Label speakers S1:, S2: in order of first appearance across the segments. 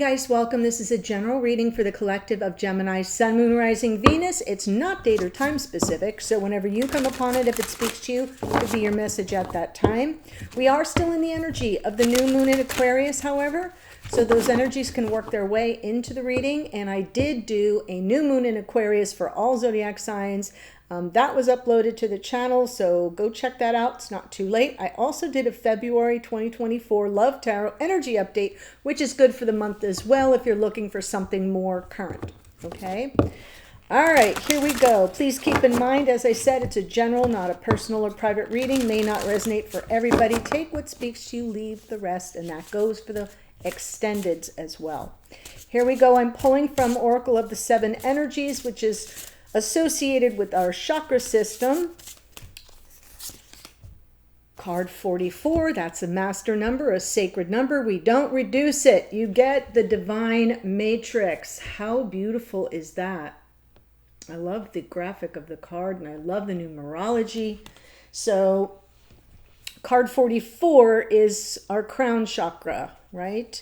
S1: guys, welcome. This is a general reading for the collective of Gemini, Sun, Moon, Rising, Venus. It's not date or time specific, so whenever you come upon it, if it speaks to you, it will be your message at that time. We are still in the energy of the new moon in Aquarius, however, so those energies can work their way into the reading, and I did do a new moon in Aquarius for all zodiac signs. That was uploaded to the channel, so go check that out. It's not too late. I also did a February 2024 Love Tarot energy update, which is good for the month as well if you're looking for something more current. Okay? All right, here we go. Please keep in mind, as I said, it's a general, not a personal or private reading. May not resonate for everybody. Take what speaks to you, leave the rest, and that goes for the extendeds as well. Here we go. I'm pulling from Oracle of the Seven Energies, which is associated with our chakra system. Card 44, that's a master number, a sacred number. We don't reduce it. You get the divine matrix. How beautiful is that? I love the graphic of the card and I love the numerology. So card 44 is our crown chakra, right?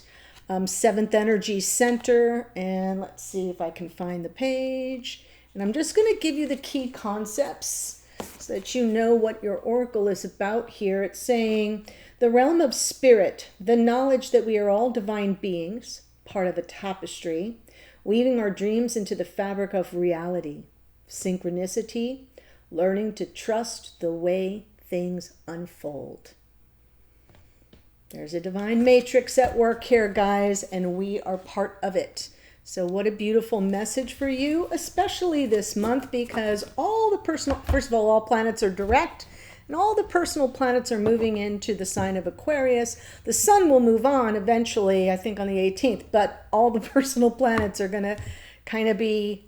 S1: Seventh energy center. And let's see if I can find the page. And I'm just going to give you the key concepts so that you know what your oracle is about here. It's saying the realm of spirit, the knowledge that we are all divine beings, part of a tapestry, weaving our dreams into the fabric of reality, synchronicity, learning to trust the way things unfold. There's a divine matrix at work here, guys, and we are part of it. So what a beautiful message for you, especially this month, because all the personal, first of all planets are direct, and all the personal planets are moving into the sign of Aquarius. The sun will move on eventually, I think on the 18th, but all the personal planets are going to kind of be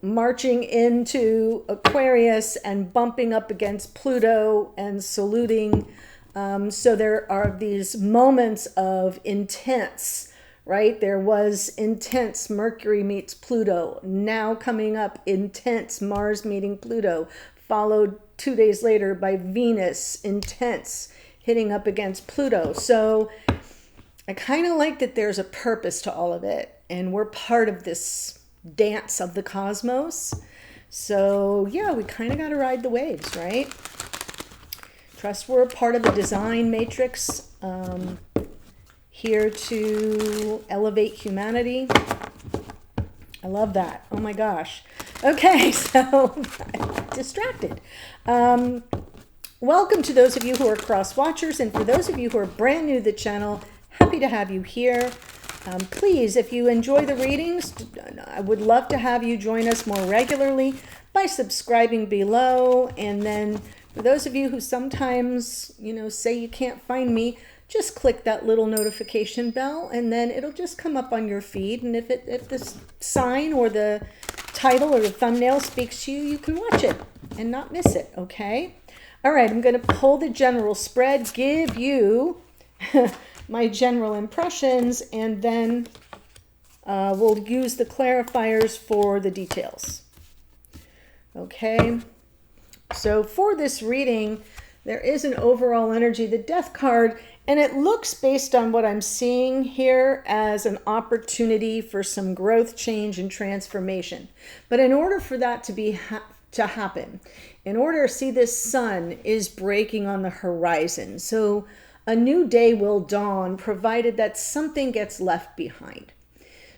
S1: marching into Aquarius and bumping up against Pluto and saluting. So there are these moments of intense, right? There was intense Mercury meets Pluto. Now coming up, intense Mars meeting Pluto, followed 2 days later by Venus, intense, hitting up against Pluto. So I kind of like that there's a purpose to all of it. And we're part of this dance of the cosmos. So yeah, we kind of got to ride the waves, right? Trust we're a part of the design matrix. Here to elevate humanity. I love that. Oh my gosh. Okay, so distracted. Welcome to those of you who are cross watchers, and for those of you who are brand new to the channel, happy to have you here. Please, if you enjoy the readings, I would love to have you join us more regularly by subscribing below. And then for those of you who sometimes, say you can't find me, just click that little notification bell and then it'll just come up on your feed. And if the sign or the title or the thumbnail speaks to you, you can watch it and not miss it, okay? All right, I'm going to pull the general spread, give you my general impressions, and then we'll use the clarifiers for the details. Okay, so for this reading, there is an overall energy, the Death card, and it looks, based on what I'm seeing here, as an opportunity for some growth, change, and transformation. But in order for that to happen, in order, see, this sun is breaking on the horizon. So a new day will dawn, provided that something gets left behind.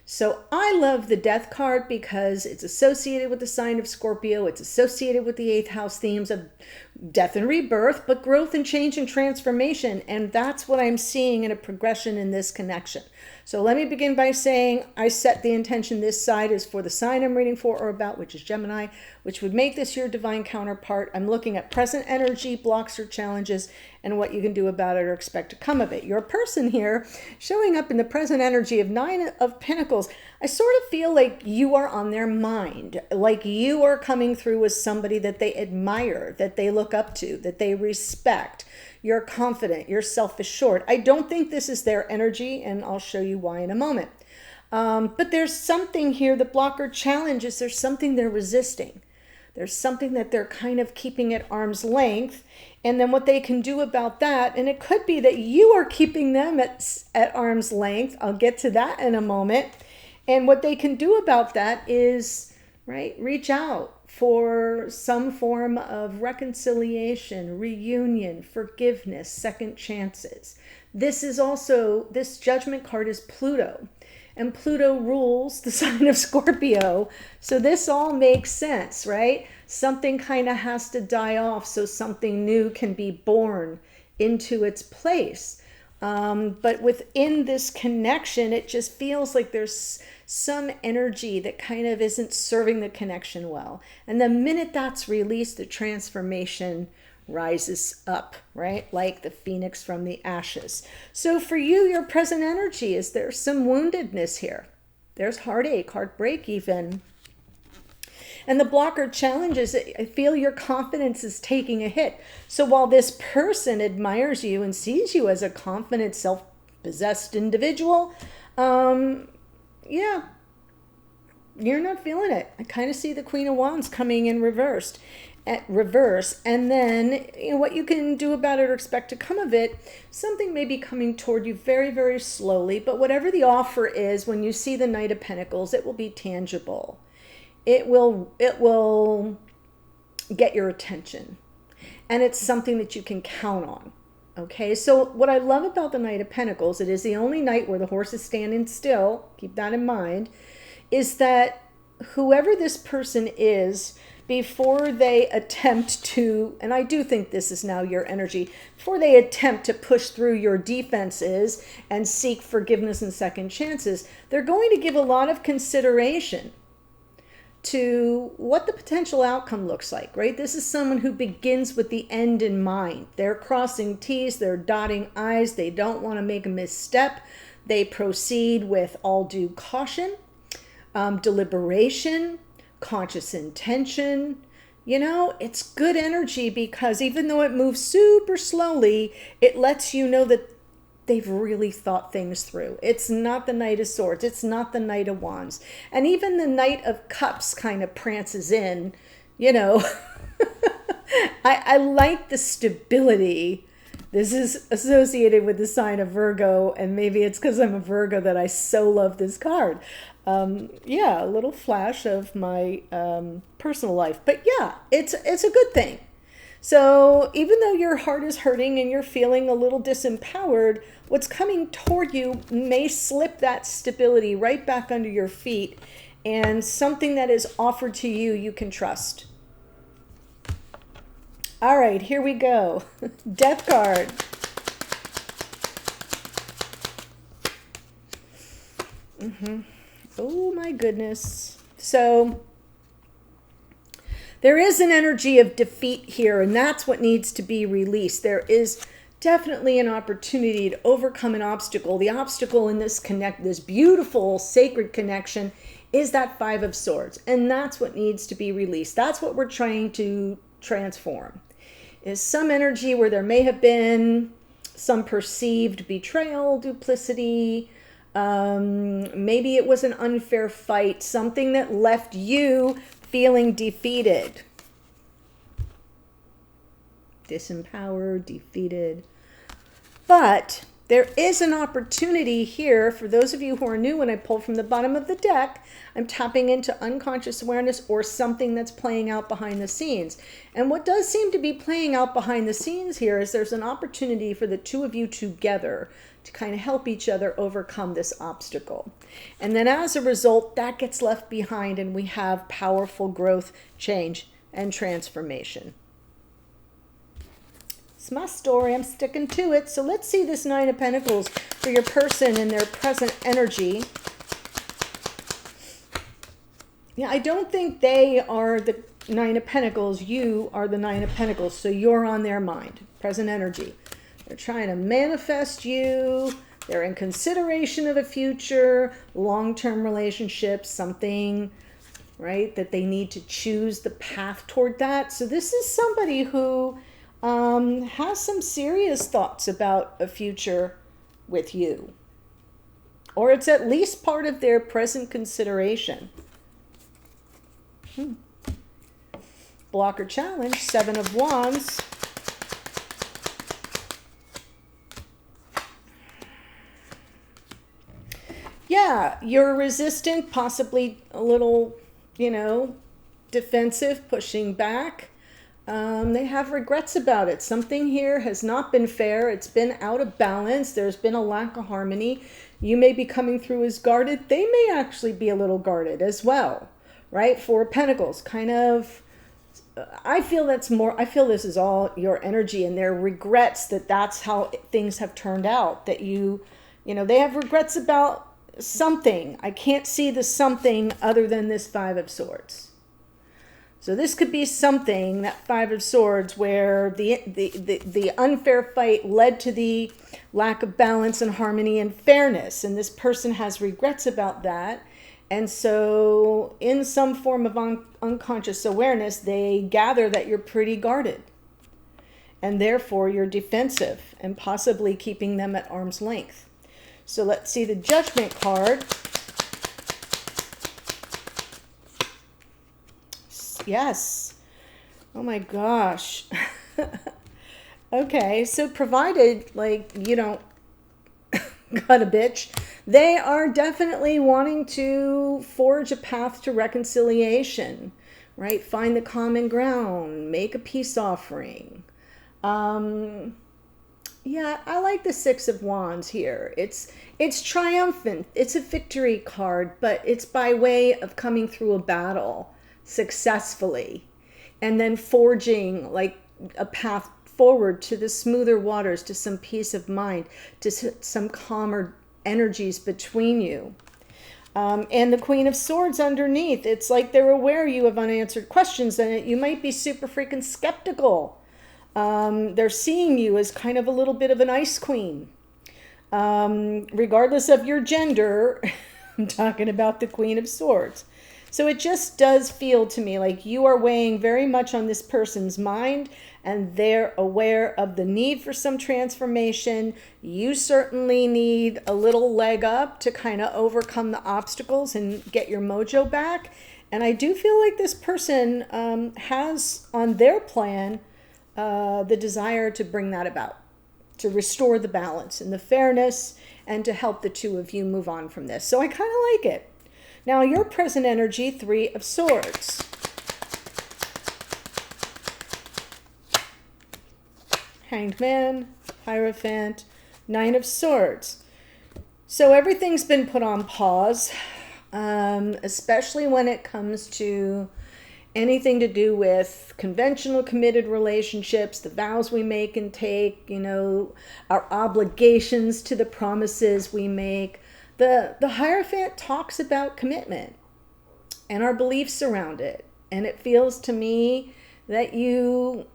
S1: So I love the Death card because it's associated with the sign of Scorpio. It's associated with the 8th house themes of death and rebirth, but growth and change and transformation. And that's what I'm seeing in a progression in this connection. So let me begin by saying I set the intention this side is for the sign I'm reading for or about, which is Gemini, which would make this your divine counterpart. I'm looking at present energy, blocks or challenges, and what you can do about it or expect to come of it. Your person here showing up in the present energy of 9 of Pentacles. I sort of feel like you are on their mind, like you are coming through as somebody that they admire, that they look up to, that they respect. You're confident, you're self-assured. I don't think this is their energy, and I'll show you why in a moment. But there's something here, the blocker challenge is there's something they're resisting. There's something that they're kind of keeping at arm's length. And then what they can do about that, and it could be that you are keeping them at arm's length. I'll get to that in a moment. And what they can do about that is, right, reach out for some form of reconciliation, reunion, forgiveness, second chances. This Judgment card is Pluto. And Pluto rules the sign of Scorpio. So this all makes sense, right? Something kind of has to die off so something new can be born into its place. But within this connection, it just feels like there's some energy that kind of isn't serving the connection well. And the minute that's released, the transformation rises up, right? Like the phoenix from the ashes. So for you, your present energy is there's some woundedness here. There's heartache, heartbreak even. And the blocker challenges, I feel your confidence is taking a hit. So while this person admires you and sees you as a confident, self-possessed individual, yeah, you're not feeling it. I kind of see the Queen of Wands coming in reverse. And then what you can do about it or expect to come of it, something may be coming toward you very, very slowly, but whatever the offer is, when you see the Knight of Pentacles, it will be tangible. It will get your attention, and it's something that you can count on. Okay, so what I love about the Knight of Pentacles, it is the only night where the horse is standing still, keep that in mind, is that whoever this person is, before they attempt to, and I do think this is now your energy, before they attempt to push through your defenses and seek forgiveness and second chances, they're going to give a lot of consideration to what the potential outcome looks like, right? This is someone who begins with the end in mind. They're crossing T's, they're dotting I's, they don't want to make a misstep. They proceed with all due caution, deliberation, conscious intention. It's good energy because even though it moves super slowly, it lets you know that they've really thought things through. It's not the Knight of Swords. It's not the Knight of Wands. And even the Knight of Cups kind of prances in, I like the stability. This is associated with the sign of Virgo, and maybe it's because I'm a Virgo that I so love this card. Yeah, a little flash of my personal life. But yeah, it's a good thing. So even though your heart is hurting and you're feeling a little disempowered, what's coming toward you may slip that stability right back under your feet, and something that is offered to you, you can trust. All right, here we go. Death card. Oh my goodness. So there is an energy of defeat here, and that's what needs to be released. There is definitely an opportunity to overcome an obstacle. The obstacle in this beautiful sacred connection is that Five of Swords, and that's what needs to be released. That's what we're trying to transform. Is some energy where there may have been some perceived betrayal, duplicity, maybe it was an unfair fight, something that left you feeling defeated, disempowered, defeated. But there is an opportunity here for those of you who are new. When I pull from the bottom of the deck, I'm tapping into unconscious awareness or something that's playing out behind the scenes. And what does seem to be playing out behind the scenes here is there's an opportunity for the two of you together to kind of help each other overcome this obstacle. And then as a result, that gets left behind and we have powerful growth, change, and transformation. It's my story. I'm sticking to it. So let's see this Nine of Pentacles for your person and their present energy. Yeah, I don't think they are the Nine of Pentacles. You are the Nine of Pentacles. So you're on their mind. Present energy. They're trying to manifest you. They're in consideration of a future, long-term relationship, something, right, that they need to choose the path toward that. So this is somebody who has some serious thoughts about a future with you. Or it's at least part of their present consideration. blocker challenge, 7 of Wands. Yeah, you're resistant, possibly a little, defensive, pushing back. They have regrets about it. Something here has not been fair. It's been out of balance. There's been a lack of harmony. You may be coming through as guarded. They may actually be a little guarded as well, right? 4 of Pentacles, kind of, I feel this is all your energy, and their regrets that that's how things have turned out, that they have regrets about something. I can't see the something other than this 5 of Swords. So this could be something, that 5 of Swords, where the unfair fight led to the lack of balance and harmony and fairness. And this person has regrets about that. And so in some form of unconscious awareness, they gather that you're pretty guarded. And therefore you're defensive and possibly keeping them at arm's length. So let's see the Judgment card. Yes. Oh my gosh. Okay, so provided you don't got a bitch, they are definitely wanting to forge a path to reconciliation, right? Find the common ground, make a peace offering. Yeah, I like the 6 of Wands here. It's triumphant. It's a victory card, but it's by way of coming through a battle successfully and then forging a path forward to the smoother waters, to some peace of mind, to some calmer energies between you. And the Queen of Swords underneath, it's like they're aware you have unanswered questions and you might be super freaking skeptical. They're seeing you as kind of a little bit of an ice queen. Regardless of your gender, I'm talking about the Queen of Swords. So it just does feel to me like you are weighing very much on this person's mind, and they're aware of the need for some transformation. You certainly need a little leg up to kind of overcome the obstacles and get your mojo back. And I do feel like this person has on their plan the desire to bring that about, to restore the balance and the fairness, and to help the two of you move on from this. So I kind of like it. Now, your present energy, 3 of Swords. Hanged Man, Hierophant, 9 of Swords. So everything's been put on pause, especially when it comes to anything to do with conventional committed relationships, the vows we make and take, our obligations to the promises we make. The Hierophant talks about commitment and our beliefs around it. And it feels to me that you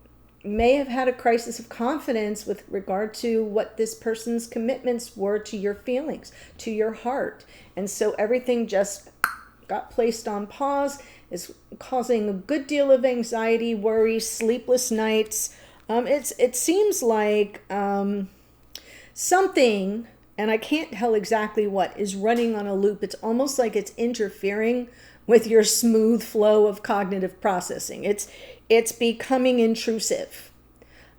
S1: may have had a crisis of confidence with regard to what this person's commitments were to your feelings, to your heart. And so everything just got placed on pause, is causing a good deal of anxiety, worry, sleepless nights. It seems like something, and I can't tell exactly what, is running on a loop. It's almost like it's interfering with your smooth flow of cognitive processing. It's becoming intrusive.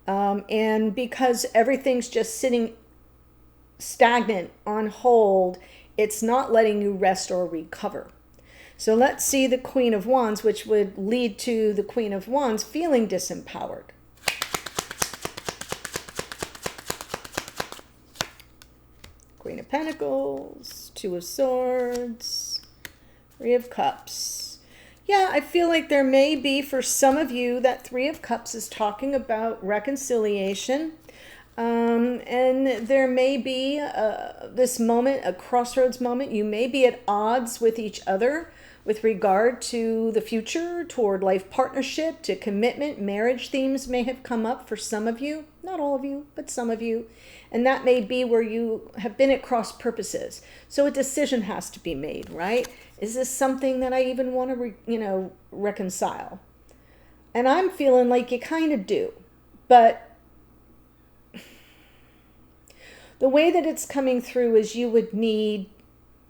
S1: And because everything's just sitting stagnant on hold, it's not letting you rest or recover. So let's see the Queen of Wands, which would lead to the Queen of Wands feeling disempowered. Queen of Pentacles, 2 of Swords, 3 of Cups. Yeah, I feel like there may be, for some of you, that 3 of Cups is talking about reconciliation. And there may be this moment, a crossroads moment. You may be at odds with each other with regard to the future, toward life partnership, to commitment. Marriage themes may have come up for some of you, not all of you, but some of you. And that may be where you have been at cross purposes. So a decision has to be made, right? Is this something that I even want to, reconcile? And I'm feeling like you kind of do. But the way that it's coming through is you would need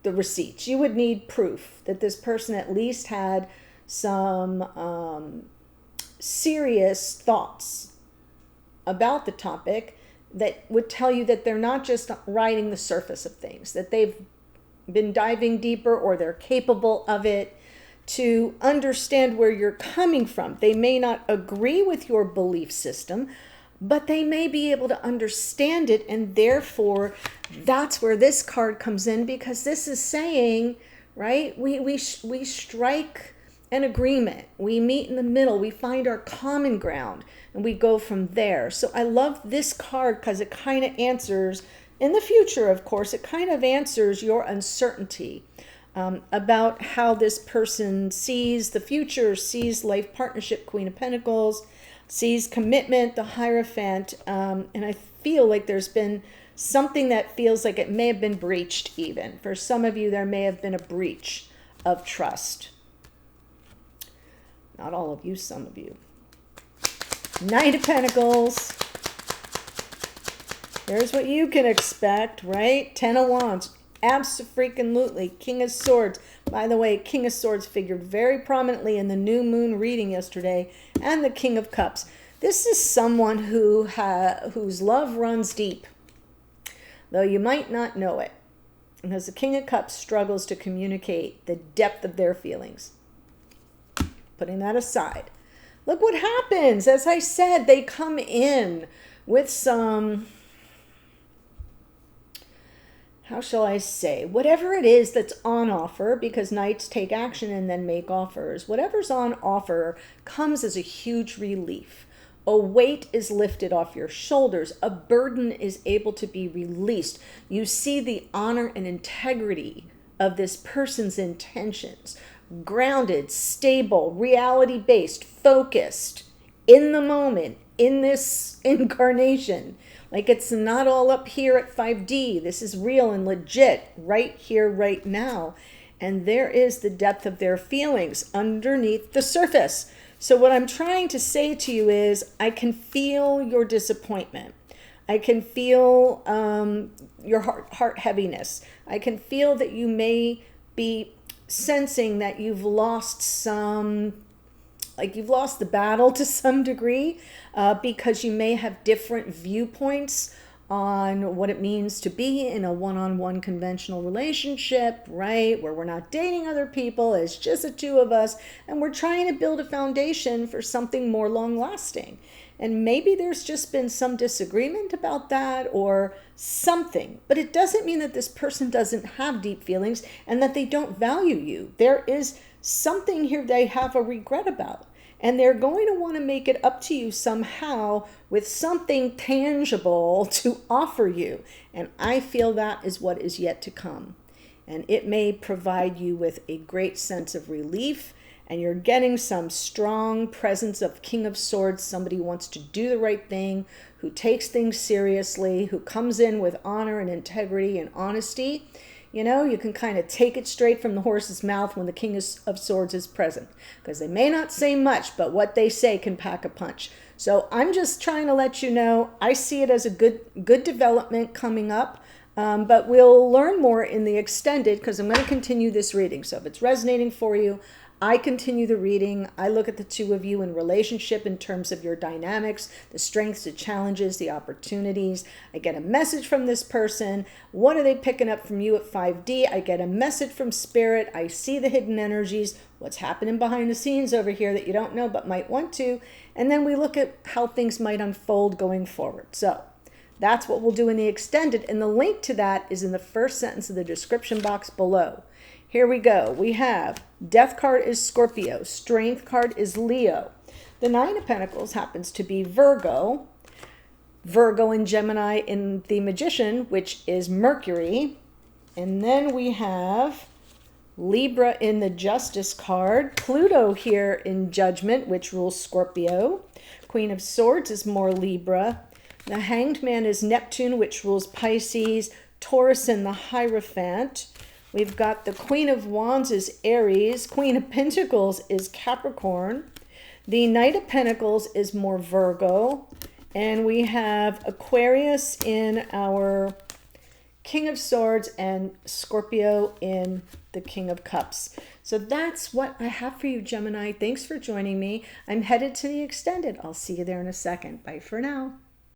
S1: the receipts. You would need proof that this person at least had some serious thoughts about the topic that would tell you that they're not just riding the surface of things, that they've been diving deeper or they're capable of it, to understand where you're coming from. They may not agree with your belief system, but they may be able to understand it, and therefore that's where this card comes in, because this is saying, right, we strike an agreement, we meet in the middle, we find our common ground, and we go from there. So I love this card because it kind of answers, in the future of course, it kind of answers your uncertainty about how this person sees the future, sees life partnership, Queen of Pentacles, sees commitment, the Hierophant, and I feel like there's been something that feels like it may have been breached even. For some of you, there may have been a breach of trust. Not all of you, some of you. Knight of Pentacles. There's what you can expect, right? Ten of Wands. Abso-freaking-lutely. King of Swords. By the way, King of Swords figured very prominently in the new moon reading yesterday, and the King of Cups. This is someone whose love runs deep, though you might not know it, because the King of Cups struggles to communicate the depth of their feelings. Putting that aside, look what happens. As I said, they come in with some, how shall I say, whatever it is that's on offer, because knights take action and then make offers. Whatever's on offer comes as a huge relief. A weight is lifted off your shoulders. A burden is able to be released. You see the honor and integrity of this person's intentions. Grounded, stable, reality-based, focused, in the moment, in this incarnation. Like it's not all up here at 5D. This is real and legit, right here, right now. And there is the depth of their feelings underneath the surface. So what I'm trying to say to you is, I can feel your disappointment. I can feel your heart heaviness. I can feel that you may be sensing that you've lost some, like you've lost the battle to some degree, because you may have different viewpoints on what it means to be in a one-on-one conventional relationship, right? Where we're not dating other people, it's just the two of us, and we're trying to build a foundation for something more long-lasting. And maybe there's just been some disagreement about that or something, but it doesn't mean that this person doesn't have deep feelings and that they don't value you. There is something here they have a regret about, and they're going to want to make it up to you somehow with something tangible to offer you. And I feel that is what is yet to come. And it may provide you with a great sense of relief, and you're getting some strong presence of King of Swords, somebody who wants to do the right thing, who takes things seriously, who comes in with honor and integrity and honesty. You know, you can kind of take it straight from the horse's mouth when the King of Swords is present, because they may not say much, but what they say can pack a punch. So I'm just trying to let you know, I see it as a good development coming up, but we'll learn more in the extended, because I'm going to continue this reading. So if it's resonating for you, I continue the reading. I look at the two of you in relationship in terms of your dynamics, the strengths, the challenges, the opportunities. I get a message from this person. What are they picking up from you at 5D? I get a message from Spirit. I see the hidden energies, what's happening behind the scenes over here that you don't know but might want to. And then we look at how things might unfold going forward. So that's what we'll do in the extended. And the link to that is in the first sentence of the description box below. Here we go. We have Death card is Scorpio. Strength card is Leo. The Nine of Pentacles happens to be Virgo. Virgo and Gemini in the Magician, which is Mercury. And then we have Libra in the Justice card. Pluto here in Judgment, which rules Scorpio. Queen of Swords is more Libra. The Hanged Man is Neptune, which rules Pisces. Taurus and the Hierophant. We've got the Queen of Wands is Aries. Queen of Pentacles is Capricorn. The Knight of Pentacles is more Virgo. And we have Aquarius in our King of Swords and Scorpio in the King of Cups. So that's what I have for you, Gemini. Thanks for joining me. I'm headed to the extended. I'll see you there in a second. Bye for now.